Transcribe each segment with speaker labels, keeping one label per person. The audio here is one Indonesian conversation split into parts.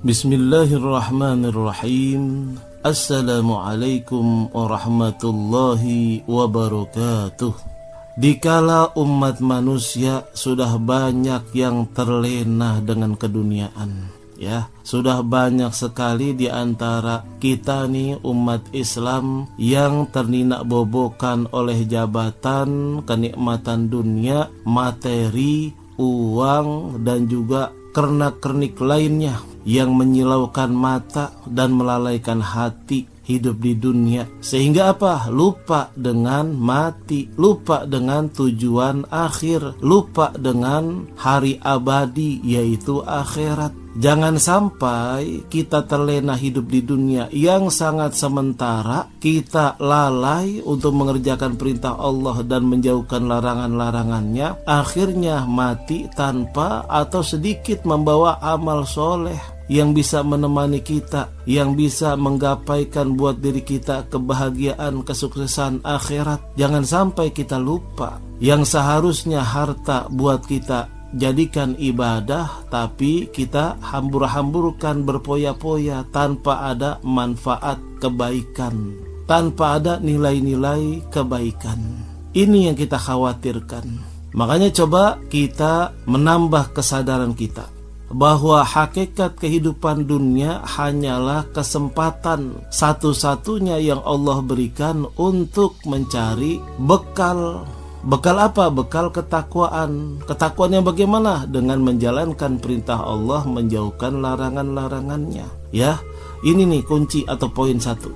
Speaker 1: Bismillahirrahmanirrahim. Assalamualaikum warahmatullahi wabarakatuh. Dikala umat manusia sudah banyak yang terlena dengan keduniaan, ya, sudah banyak sekali di antara kita nih umat Islam yang terninak bobokan oleh jabatan, kenikmatan dunia, materi, uang, dan juga kernak-kernik lainnya yang menyilaukan mata dan melalaikan hati hidup di dunia, sehingga apa? Lupa dengan mati, lupa dengan tujuan akhir, lupa dengan hari abadi yaitu akhirat. Jangan sampai kita terlena hidup di dunia yang sangat sementara, kita lalai untuk mengerjakan perintah Allah dan menjauhkan larangan-larangannya, akhirnya mati tanpa atau sedikit membawa amal soleh yang bisa menemani kita, yang bisa menggapaikan buat diri kita kebahagiaan, kesuksesan akhirat. Jangan sampai kita lupa yang seharusnya harta buat kita jadikan ibadah, tapi kita hambur-hamburkan, berpoya-poya tanpa ada manfaat kebaikan, tanpa ada nilai-nilai kebaikan. Ini yang kita khawatirkan. Makanya coba kita menambah kesadaran kita bahwa hakikat kehidupan dunia hanyalah kesempatan satu-satunya yang Allah berikan untuk mencari bekal. Bekal apa? Bekal ketakwaan. Ketakwaan yang bagaimana? Dengan menjalankan perintah Allah, menjauhkan larangan-larangannya. Ya, ini nih kunci atau poin satu.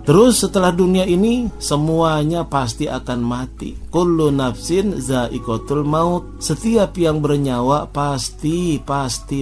Speaker 1: Terus setelah dunia ini semuanya pasti akan mati. Kullu nafsin za'iqatul maut. Setiap yang bernyawa pasti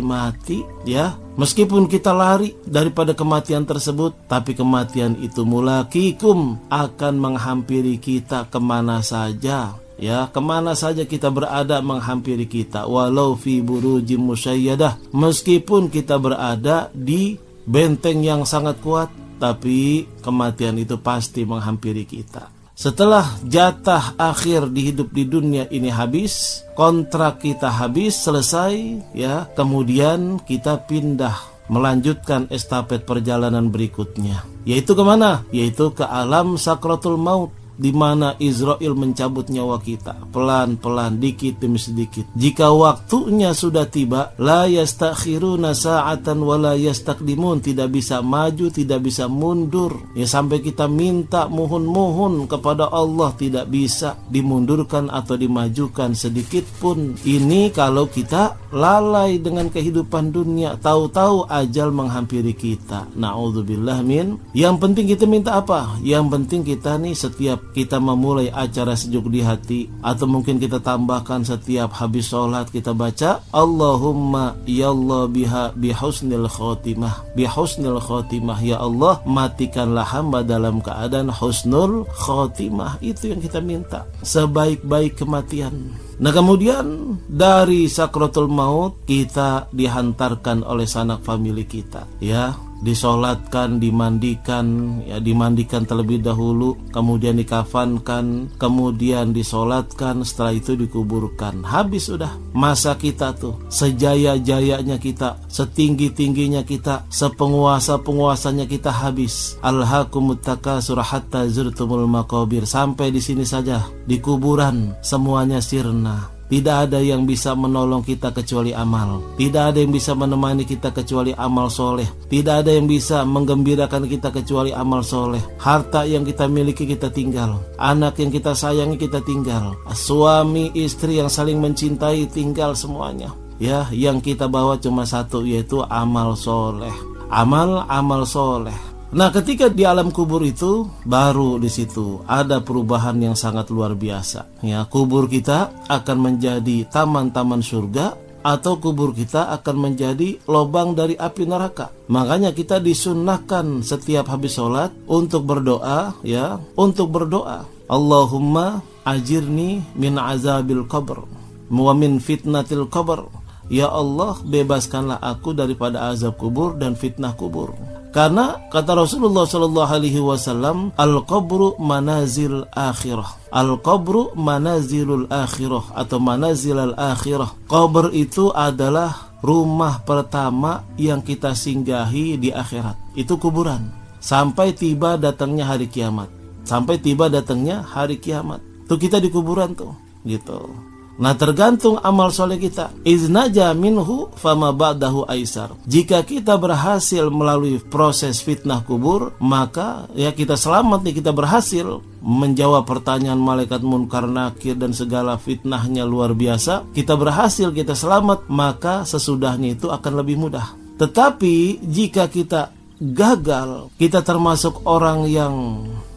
Speaker 1: mati, ya. Meskipun kita lari daripada kematian tersebut, tapi kematian itu mulaqikum, akan menghampiri kita kemana saja. Ya, kemana saja kita berada menghampiri kita. Walau fi burujim musayyadah, meskipun kita berada di benteng yang sangat kuat, tapi kematian itu pasti menghampiri kita. Setelah jatah akhir di hidup di dunia ini habis, kontrak kita habis, selesai, ya, kemudian kita pindah melanjutkan estafet perjalanan berikutnya. Yaitu kemana? Yaitu ke alam sakratul maut, di mana Israel mencabut nyawa kita pelan-pelan, dikit demi sedikit. Jika waktunya sudah tiba, la yastakhiruna sa'atan wa la yastaqdimun, tidak bisa maju, tidak bisa mundur. Ya, sampai kita minta mohon-mohon kepada Allah tidak bisa dimundurkan atau dimajukan sedikit pun. Ini kalau kita lalai dengan kehidupan dunia, tahu-tahu ajal menghampiri kita. Na'udzubillah min. Yang penting kita minta apa? Yang penting kita nih setiap kita memulai acara sejuk di hati, atau mungkin kita tambahkan setiap habis sholat kita baca Allahumma ya Allah bihusnil khotimah, bihusnil khotimah, ya Allah matikanlah hamba dalam keadaan husnul khotimah. Itu yang kita minta, sebaik-baik kematian. Nah, kemudian dari sakratul maut kita dihantarkan oleh sanak famili kita, ya, disolatkan, dimandikan, ya, dimandikan terlebih dahulu, kemudian dikafankan, kemudian disolatkan, setelah itu dikuburkan. Habis sudah masa kita tuh, sejaya-jayanya kita, setinggi-tingginya kita, sepenguasa-penguasanya kita habis. Alhaakumut takasur hatta zurtumul maqabir. Sampai di sini saja, di kuburan semuanya sirna. Tidak ada yang bisa menolong kita kecuali amal. Tidak ada yang bisa menemani kita kecuali amal soleh. Tidak ada yang bisa menggembirakan kita kecuali amal soleh. Harta yang kita miliki kita tinggal. Anak yang kita sayangi kita tinggal. Suami istri yang saling mencintai tinggal semuanya. Ya, yang kita bawa cuma satu, yaitu amal soleh. Amal soleh. Nah, ketika di alam kubur itu, baru di situ ada perubahan yang sangat luar biasa. Ya, kubur kita akan menjadi taman-taman surga, atau kubur kita akan menjadi lubang dari api neraka. Makanya kita disunnahkan setiap habis sholat untuk berdoa, ya, untuk berdoa. Allahumma ajirni min azabil qabr wa min fitnatil qabr. Ya Allah, bebaskanlah aku daripada azab kubur dan fitnah kubur. Karena kata Rasulullah sallallahu alaihi wasallam, al-qabru manazil akhirah. Al-qabru manazilul akhirah atau manazilal akhirah. Qabr itu adalah rumah pertama yang kita singgahi di akhirat. Itu kuburan. Sampai tiba datangnya hari kiamat. Sampai tiba datangnya hari kiamat. Tuh kita di kuburan tuh, gitu. Nah, tergantung amal soleh kita. Iznaja minhu fama ba'dahu aisar. Jika kita berhasil melalui proses fitnah kubur, maka ya kita selamat nih, kita berhasil menjawab pertanyaan malaikat munkar nakir dan segala fitnahnya luar biasa. Kita berhasil, kita selamat, maka sesudahnya itu akan lebih mudah. Tetapi jika kita gagal, kita termasuk orang yang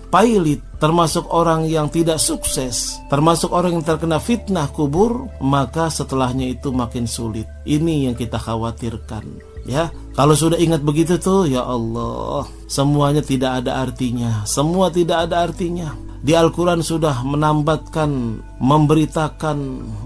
Speaker 1: pailit, termasuk orang yang tidak sukses, termasuk orang yang terkena fitnah kubur, maka setelahnya itu makin sulit. Ini yang kita khawatirkan, ya. Kalau sudah ingat begitu tuh, ya Allah, semuanya tidak ada artinya. Semua tidak ada artinya. Di Al-Quran sudah menambatkan, memberitakan,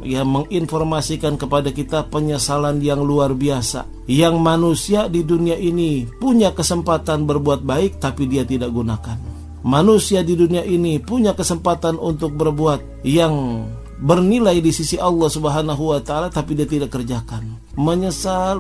Speaker 1: ya, menginformasikan kepada kita penyesalan yang luar biasa. Yang manusia di dunia ini punya kesempatan berbuat baik, tapi dia tidak gunakan. Manusia di dunia ini punya kesempatan untuk berbuat yang bernilai di sisi Allah Subhanahu wa taala, tapi dia tidak kerjakan. Menyesal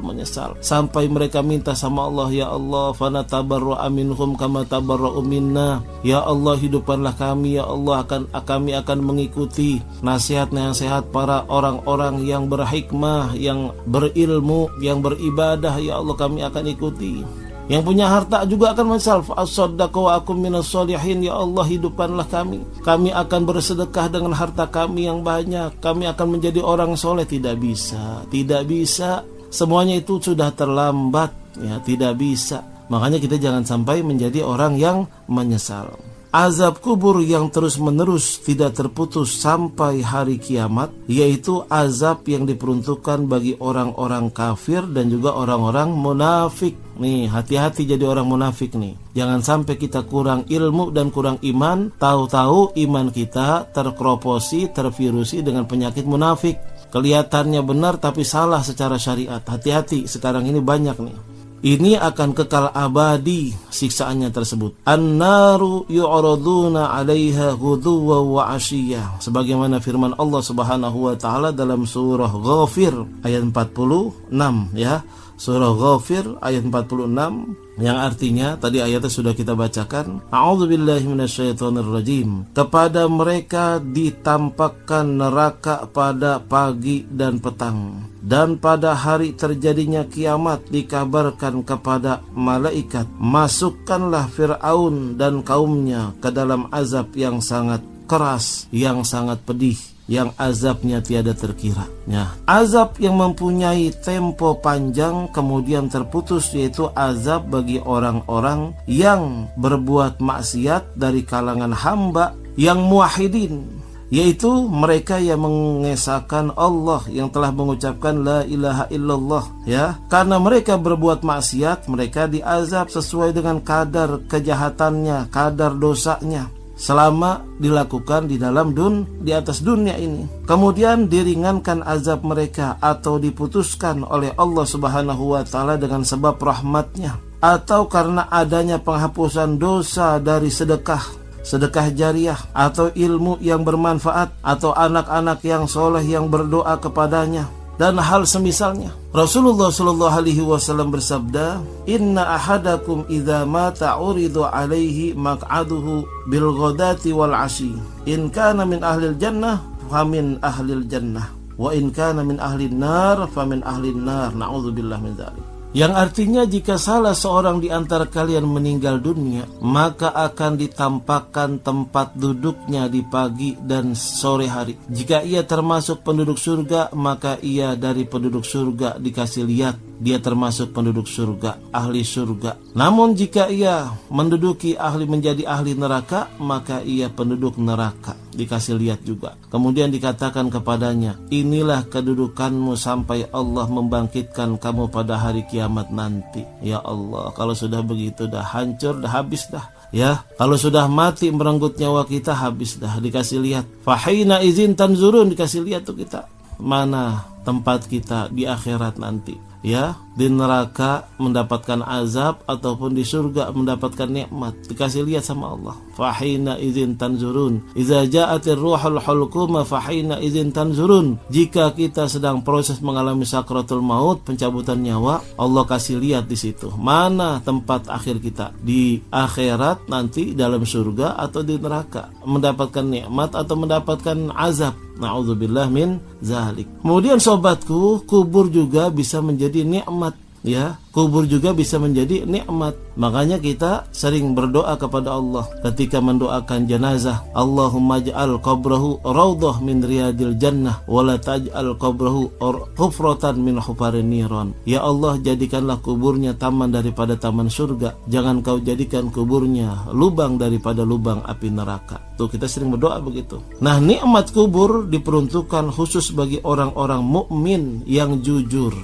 Speaker 1: sampai mereka minta sama Allah, ya Allah, fana tabarra'a minhum kama tabarra'u minna. Ya Allah, hidupkanlah kami, ya Allah, kami akan mengikuti nasihat-nasihat para orang-orang yang berhikmah, yang berilmu, yang beribadah. Ya Allah, kami akan ikuti. Yang punya harta juga akan menyesal. Fa'asaddaqu wa akum minas sholihin. Ya Allah, hidupkanlah kami. Kami akan bersedekah dengan harta kami yang banyak. Kami akan menjadi orang soleh. Tidak bisa. Tidak bisa. Semuanya itu sudah terlambat. Ya, tidak bisa. Makanya kita jangan sampai menjadi orang yang menyesal. Azab kubur yang terus-menerus tidak terputus sampai hari kiamat, yaitu azab yang diperuntukkan bagi orang-orang kafir dan juga orang-orang munafik. Nih, hati-hati jadi orang munafik nih. Jangan sampai kita kurang ilmu dan kurang iman, tahu-tahu iman kita terkroposi, tervirusi dengan penyakit munafik. Kelihatannya benar tapi salah secara syariat. Hati-hati, sekarang ini banyak nih. Ini akan kekal abadi siksaannya tersebut. An-naru yu'raduna 'alaiha ghuduwwan wa 'ashiyya. Sebagaimana firman Allah Subhanahu wa taala dalam surah Ghafir ayat 46, ya. Surah Ghafir ayat 46, yang artinya tadi ayatnya sudah kita bacakan. A'udzubillahi minasyaitonirrajim. Kepada mereka ditampakkan neraka pada pagi dan petang, dan pada hari terjadinya kiamat dikabarkan kepada malaikat, masukkanlah Fir'aun dan kaumnya ke dalam azab yang sangat keras, yang sangat pedih, yang azabnya tiada terkira. Ya, azab yang mempunyai tempo panjang kemudian terputus, yaitu azab bagi orang-orang yang berbuat maksiat dari kalangan hamba yang muwahhidin, yaitu mereka yang mengesahkan Allah, yang telah mengucapkan la ilaha illallah, ya. Karena mereka berbuat maksiat, mereka diazab sesuai dengan kadar kejahatannya, kadar dosanya, selama dilakukan di dalam di atas dunia ini. Kemudian diringankan azab mereka atau diputuskan oleh Allah Subhanahu wa taala dengan sebab rahmatnya, atau karena adanya penghapusan dosa dari sedekah jariah, atau ilmu yang bermanfaat, atau anak-anak yang soleh yang berdoa kepadanya, dan hal semisalnya. Rasulullah sallallahu alaihi wasallam bersabda, "Inna ahadakum idza mata uridu alaihi maq'aduhu bil ghadati wal 'ashi. In kana min ahlil jannah famin ahlil jannah, wa in kana min ahlin nar famin ahlin nar." Na'udzubillah min dzalik. Yang artinya jika salah seorang di antara kalian meninggal dunia, maka akan ditampakkan tempat duduknya di pagi dan sore hari. Jika ia termasuk penduduk surga, maka ia dari penduduk surga dikasih lihat, dia termasuk penduduk surga, ahli surga. Namun jika ia menjadi ahli neraka, maka ia penduduk neraka, dikasih lihat juga. Kemudian dikatakan kepadanya, inilah kedudukanmu sampai Allah membangkitkan kamu pada hari kiamat nanti. Ya Allah, kalau sudah begitu dah hancur, dah habis dah. Ya, kalau sudah mati merenggut nyawa kita, habis dah, dikasih lihat. Fahina izin tanzurun, dikasih lihat tuh kita mana tempat kita di akhirat nanti. Ya, di neraka mendapatkan azab ataupun di surga mendapatkan nikmat. Dikasih lihat sama Allah. Fahina idzin tanzurun. Idza ja'atir ruhul hulquma fahina idzin tanzurun. Jika kita sedang proses mengalami sakratul maut, pencabutan nyawa, Allah kasih lihat di situ. Mana tempat akhir kita? Di akhirat nanti dalam surga atau di neraka? Mendapatkan nikmat atau mendapatkan azab? Na'udzubillah min zalik. Kemudian sobatku, kubur juga bisa menjadi nikmat, ya. Kubur juga bisa menjadi nikmat. Makanya kita sering berdoa kepada Allah ketika mendoakan jenazah. Allahumma ja'al qabrahu raudhah min riyadil jannah wa la taj'al qabrahu hufratan min hufarin niran. Ya Allah, jadikanlah kuburnya taman daripada taman surga. Jangan kau jadikan kuburnya lubang daripada lubang api neraka. Tuh, kita sering berdoa begitu. Nah, nikmat kubur diperuntukkan khusus bagi orang-orang mukmin yang jujur.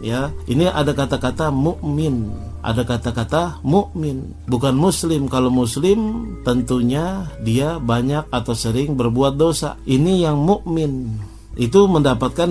Speaker 1: Ya, ini ada kata-kata mukmin, ada kata-kata mukmin, bukan muslim. Kalau muslim tentunya dia banyak atau sering berbuat dosa. Ini yang mukmin, itu mendapatkan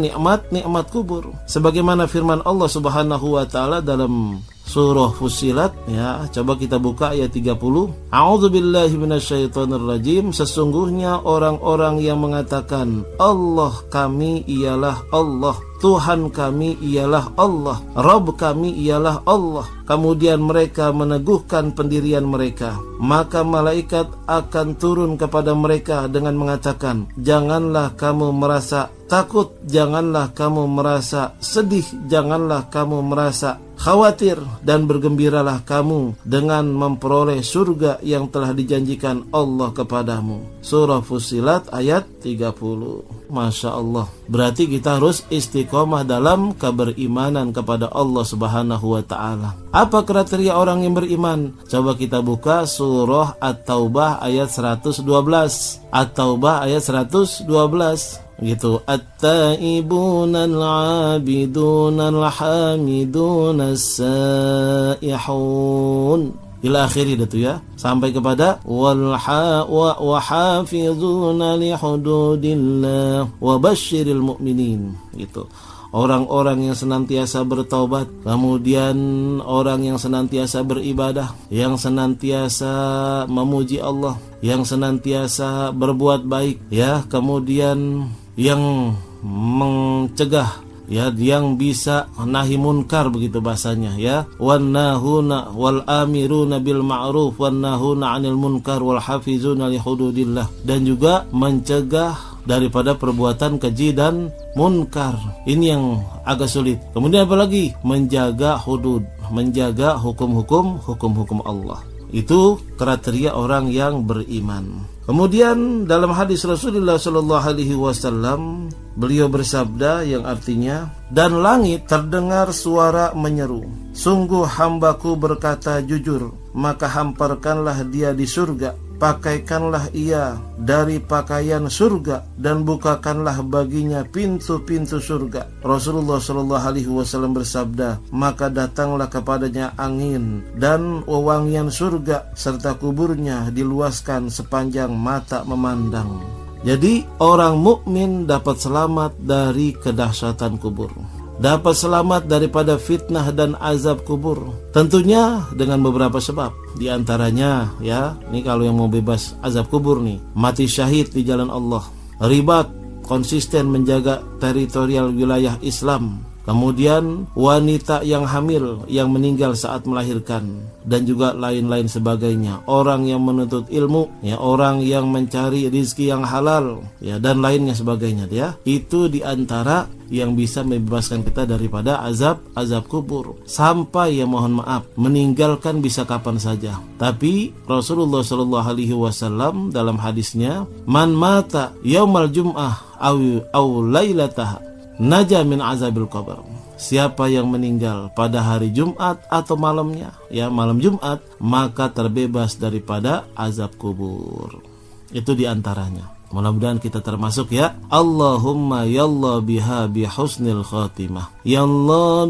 Speaker 1: nikmat kubur. Sebagaimana firman Allah Subhanahu wa taala dalam surah Fussilat, ya, coba kita buka ayat 30. A'udzubillahi minasyaitonirrajim. Sesungguhnya orang-orang yang mengatakan Allah kami ialah Allah, Tuhan kami ialah Allah, Rabb kami ialah Allah, kemudian mereka meneguhkan pendirian mereka, maka malaikat akan turun kepada mereka dengan mengatakan, janganlah kamu merasa takut, janganlah kamu merasa sedih, janganlah kamu merasa khawatir, dan bergembiralah kamu dengan memperoleh surga yang telah dijanjikan Allah kepadamu. Surah Fussilat ayat 30. Masya Allah. Berarti kita harus istiqomah dalam keberimanan kepada Allah Subhanahu wa ta'ala. Apa kriteria orang yang beriman? Coba kita buka surah At-Taubah ayat 112. At-Taubah ayat 112. Gitu, at-taibuna al-abiduna al-hamiduna as-saihun ila akhiri itu, ya, sampai kepada wa hafizuna li hududillah wa basyiril mu'minin, gitu. Orang-orang yang senantiasa bertaubat, kemudian orang yang senantiasa beribadah, yang senantiasa memuji Allah, yang senantiasa berbuat baik, ya, kemudian yang mencegah, ya, yang bisa nahi munkar, begitu bahasanya, ya, wan nahuna wal amiruna bil ma'ruf wan nahuna 'anil munkar wal hafizuna li hududillah, dan juga mencegah daripada perbuatan keji dan munkar. Ini yang agak sulit. Kemudian apalagi? Menjaga hudud, menjaga hukum-hukum Allah. Itu kriteria orang yang beriman. Kemudian dalam hadis Rasulullah sallallahu alaihi wasallam, beliau bersabda yang artinya, dan langit terdengar suara menyeru, sungguh hambaku berkata jujur, maka hamparkanlah dia di surga, pakaikanlah ia dari pakaian surga, dan bukakanlah baginya pintu-pintu surga. Rasulullah sallallahu alaihi wasallam bersabda, maka datanglah kepadanya angin dan wewangian surga, serta kuburnya diluaskan sepanjang mata memandang. Jadi orang mukmin dapat selamat dari kedahsyatan kubur, dapat selamat daripada fitnah dan azab kubur. Tentunya dengan beberapa sebab. Di antaranya, ya, ini kalau yang mau bebas azab kubur nih, mati syahid di jalan Allah, ribat, konsisten menjaga teritorial wilayah Islam, kemudian wanita yang hamil yang meninggal saat melahirkan, dan juga lain-lain sebagainya. Orang yang menuntut ilmu, ya, orang yang mencari rizki yang halal, ya, dan lainnya sebagainya, ya. Itu di antara yang bisa membebaskan kita daripada azab kubur. Sampai, ya, mohon maaf, meninggalkan bisa kapan saja. Tapi Rasulullah sallallahu alaihi wasallam dalam hadisnya, man mata yaumal jum'ah aw lailataha naja min azabil qabr. Siapa yang meninggal pada hari Jumat atau malamnya, ya, malam Jumat, maka terbebas daripada azab kubur. Itu di antaranya. Mudah-mudahan kita termasuk, ya. Allahumma yallah biha bihusnil khatimah. Ya Allah